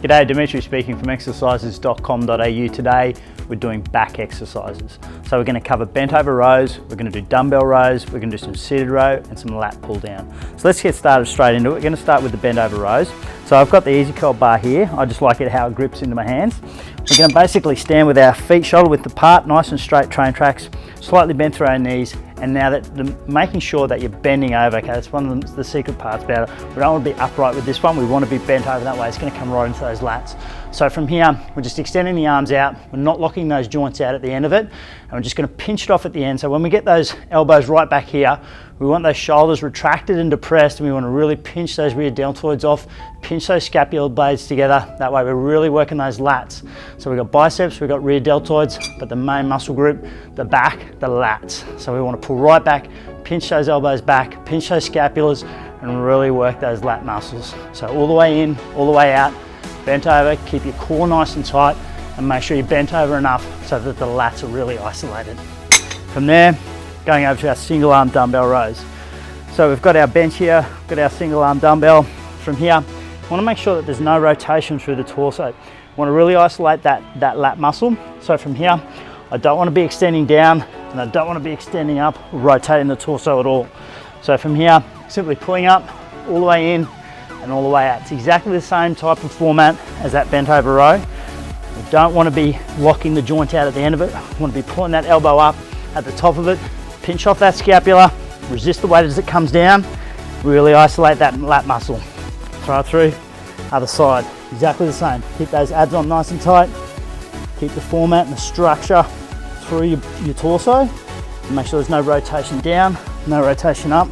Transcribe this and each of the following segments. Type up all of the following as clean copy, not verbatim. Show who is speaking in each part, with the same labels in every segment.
Speaker 1: G'day, Dimitri speaking from Exercises.com.au. Today we're doing back exercises. So we're going to cover bent over rows, we're going to do dumbbell rows, we're going to do some seated row and some lat pull down. So let's get started straight into it. We're going to start with the bent over rows. So I've got the easy curl bar here. I just like it how it grips into my hands. We're going to basically stand with our feet shoulder width apart, nice and straight train tracks, slightly bent through our knees. And now that making sure that you're bending over, okay, that's one of the secret parts about it. We don't want to be upright with this one, we want to be bent over that way. It's going to come right into those lats. So from here, we're just extending the arms out, we're not locking those joints out at the end of it, and we're just going to pinch it off at the end. So when we get those elbows right back here, we want those shoulders retracted and depressed, and we want to really pinch those rear deltoids off, pinch those scapular blades together. That way we're really working those lats. So we've got biceps, we've got rear deltoids, but the main muscle group, the back, the lats. So we want to pull right back, pinch those elbows back, pinch those scapulars, and really work those lat muscles. So all the way in, all the way out, bent over, keep your core nice and tight, and make sure you're bent over enough so that the lats are really isolated. From there, going over to our single arm dumbbell rows. So we've got our bench here, got our single arm dumbbell. From here, I want to make sure that there's no rotation through the torso. I want to really isolate that lat muscle. So from here, I don't want to be extending down and I don't want to be extending up or rotating the torso at all. So from here, simply pulling up all the way in and all the way out. It's exactly the same type of format as that bent over row. We don't want to be locking the joint out at the end of it. We want to be pulling that elbow up at the top of it, pinch off that scapula, resist the weight as it comes down, really isolate that lat muscle. Throw it through, other side, exactly the same. Keep those abs on nice and tight, keep the format and the structure through your torso, and make sure there's no rotation down, no rotation up.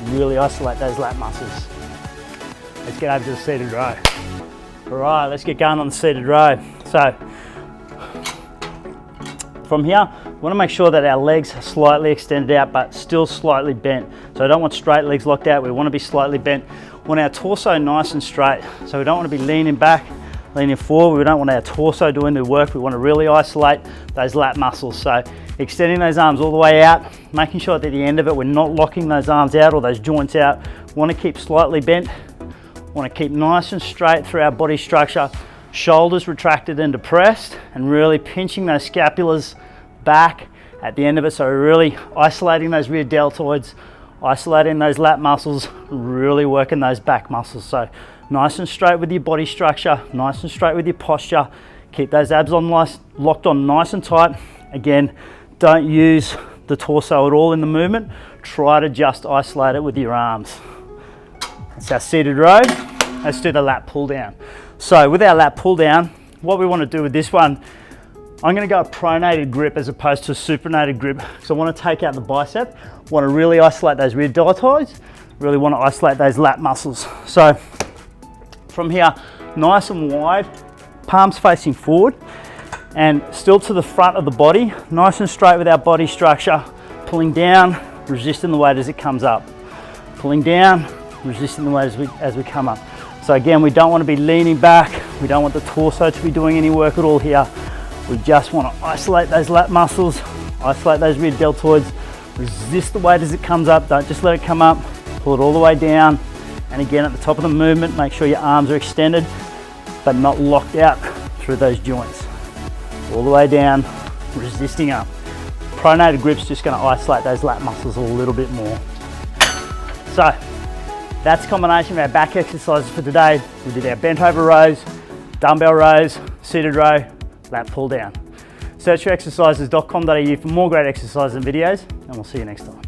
Speaker 1: Really isolate those lat muscles. Let's get over to the seated row. All right, let's get going on the seated row. So from here, we want to make sure that our legs are slightly extended out but still slightly bent. So I don't want straight legs locked out, we want to be slightly bent. We want our torso nice and straight. So we don't want to be leaning back, leaning forward. We don't want our torso doing the work. We want to really isolate those lat muscles. So extending those arms all the way out, making sure that at the end of it, we're not locking those arms out or those joints out. We want to keep slightly bent. We want to keep nice and straight through our body structure. Shoulders retracted and depressed, and really pinching those scapulars back at the end of it. So we're really isolating those rear deltoids, isolating those lat muscles, really working those back muscles. So nice and straight with your body structure, nice and straight with your posture. Keep those abs on locked on nice and tight. Again, don't use the torso at all in the movement. Try to just isolate it with your arms. That's our seated row. Let's do the lat pull down. So with our lat pull down, what we want to do with this one, I'm going to go a pronated grip as opposed to a supinated grip. So I want to take out the bicep, want to really isolate those rear deltoids, really want to isolate those lat muscles. So from here, nice and wide, palms facing forward and still to the front of the body, nice and straight with our body structure, pulling down, resisting the weight as it comes up. Pulling down, resisting the weight as we come up. So again, we don't want to be leaning back, we don't want the torso to be doing any work at all here. We just want to isolate those lat muscles, isolate those rear deltoids, resist the weight as it comes up, don't just let it come up, pull it all the way down. And again, at the top of the movement, make sure your arms are extended, but not locked out through those joints. All the way down, resisting up. Pronated grip's just going to isolate those lat muscles a little bit more. So that's a combination of our back exercises for today. We did our bent over rows, dumbbell rows, seated row, lat pull down. Search for exercises.com.au for more great exercises and videos, and we'll see you next time.